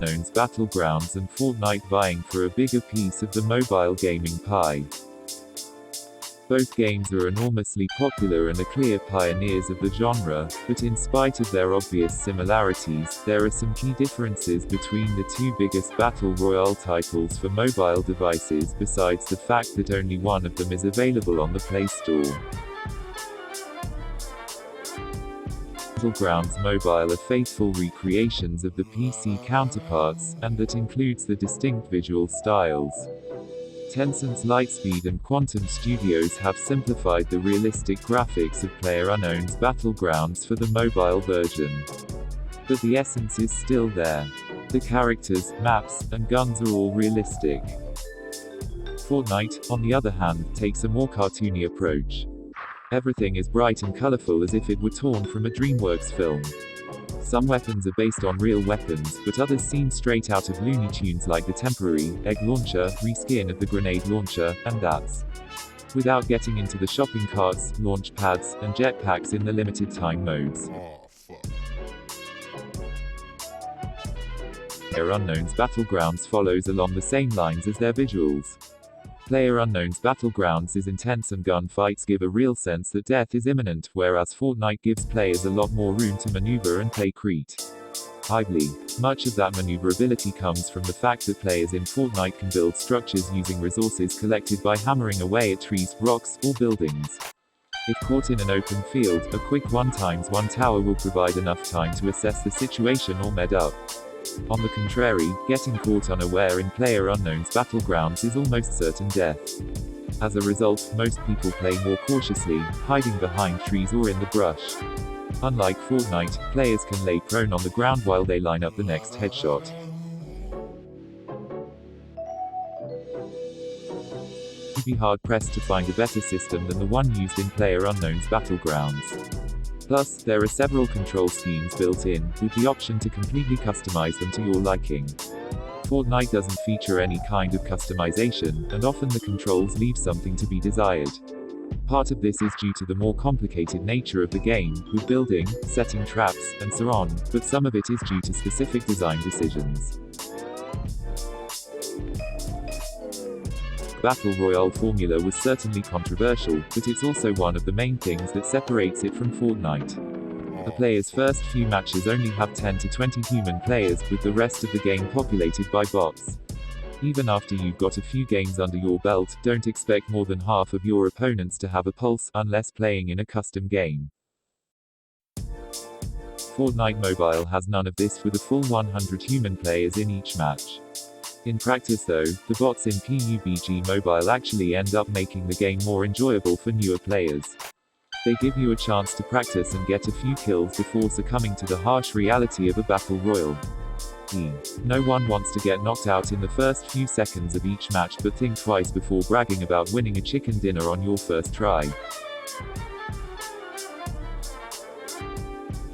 Unknown's Battlegrounds and Fortnite vying for a bigger piece of the mobile gaming pie. Both games are enormously popular and are clear pioneers of the genre, but in spite of their obvious similarities, there are some key differences between the two biggest battle royale titles for mobile devices besides the fact that only one of them is available on the Play Store. Battlegrounds Mobile are faithful recreations of the PC counterparts, and that includes the distinct visual styles. Tencent's Lightspeed and Quantum Studios have simplified the realistic graphics of PlayerUnknown's Battlegrounds for the mobile version. But the essence is still there. The characters, maps, and guns are all realistic. Fortnite, on the other hand, takes a more cartoony approach. Everything is bright and colorful as if it were torn from a DreamWorks film. Some weapons are based on real weapons, but others seem straight out of Looney Tunes, like the temporary egg launcher reskin of the grenade launcher, and that's without getting into the shopping carts, launch pads, and jetpacks in the limited time modes. PlayerUnknown's Battlegrounds follows along the same lines as their visuals. PlayerUnknown's Battlegrounds is intense and gunfights give a real sense that death is imminent, whereas Fortnite gives players a lot more room to maneuver and play Crete. Much of that maneuverability comes from the fact that players in Fortnite can build structures using resources collected by hammering away at trees, rocks, or buildings. If caught in an open field, a quick 1x1 tower will provide enough time to assess the situation or med up. On the contrary, getting caught unaware in PlayerUnknown's Battlegrounds is almost certain death. As a result, most people play more cautiously, hiding behind trees or in the brush. Unlike Fortnite, players can lay prone on the ground while they line up the next headshot. You'd be hard-pressed to find a better system than the one used in PlayerUnknown's Battlegrounds. Plus, there are several control schemes built in, with the option to completely customize them to your liking. Fortnite doesn't feature any kind of customization, and often the controls leave something to be desired. Part of this is due to the more complicated nature of the game, with building, setting traps, and so on, but some of it is due to specific design decisions. Battle Royale formula was certainly controversial, but it's also one of the main things that separates it from Fortnite. A player's first few matches only have 10 to 20 human players, with the rest of the game populated by bots. Even after you've got a few games under your belt, don't expect more than half of your opponents to have a pulse, unless playing in a custom game. Fortnite Mobile has none of this, with a full 100 human players in each match. In practice though, the bots in PUBG Mobile actually end up making the game more enjoyable for newer players. They give you a chance to practice and get a few kills before succumbing to the harsh reality of a battle royale. No one wants to get knocked out in the first few seconds of each match, but think twice before bragging about winning a chicken dinner on your first try.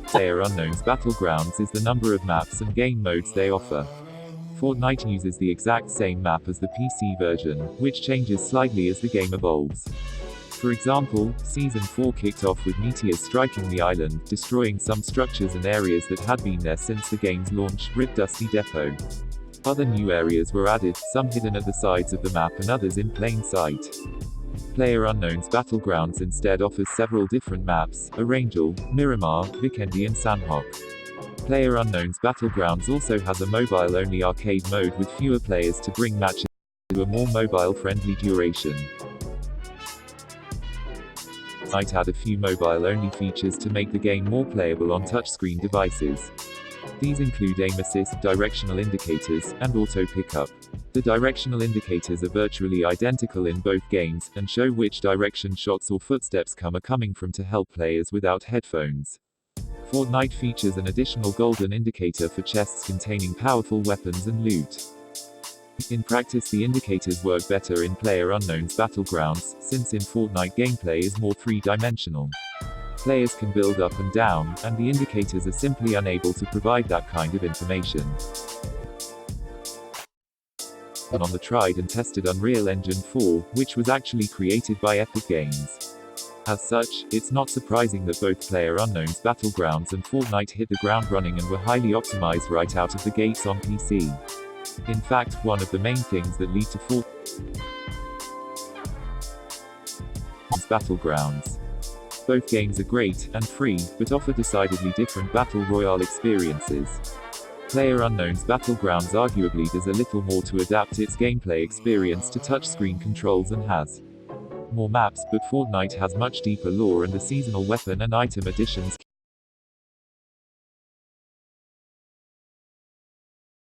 PlayerUnknown's Battlegrounds is the number of maps and game modes they offer. Fortnite uses the exact same map as the PC version, which changes slightly as the game evolves. For example, Season 4 kicked off with meteors striking the island, destroying some structures and areas that had been there since the game's launch, Rip Dusty Depot. Other new areas were added, some hidden at the sides of the map and others in plain sight. PlayerUnknown's Battlegrounds instead offers several different maps: Arangel, Miramar, Vikendi and Sanhok. PlayerUnknown's Battlegrounds also has a mobile-only arcade mode with fewer players to bring matches to a more mobile-friendly duration. Fortnite had a few mobile-only features to make the game more playable on touchscreen devices. These include aim assist, directional indicators, and auto pickup. The directional indicators are virtually identical in both games, and show which direction shots or footsteps are coming from to help players without headphones. Fortnite features an additional golden indicator for chests containing powerful weapons and loot. In practice, the indicators work better in PlayerUnknown's Battlegrounds, since in Fortnite gameplay is more three-dimensional. Players can build up and down, and the indicators are simply unable to provide that kind of information. On the tried and tested Unreal Engine 4, which was actually created by Epic Games. As such, it's not surprising that both PlayerUnknown's Battlegrounds and Fortnite hit the ground running and were highly optimized right out of the gates on PC. In fact, one of the main things that lead to Fortnite's Battlegrounds. Both games are great, and free, but offer decidedly different Battle Royale experiences. PlayerUnknown's Battlegrounds arguably does a little more to adapt its gameplay experience to touchscreen controls and has more maps, but Fortnite has much deeper lore and the seasonal weapon and item additions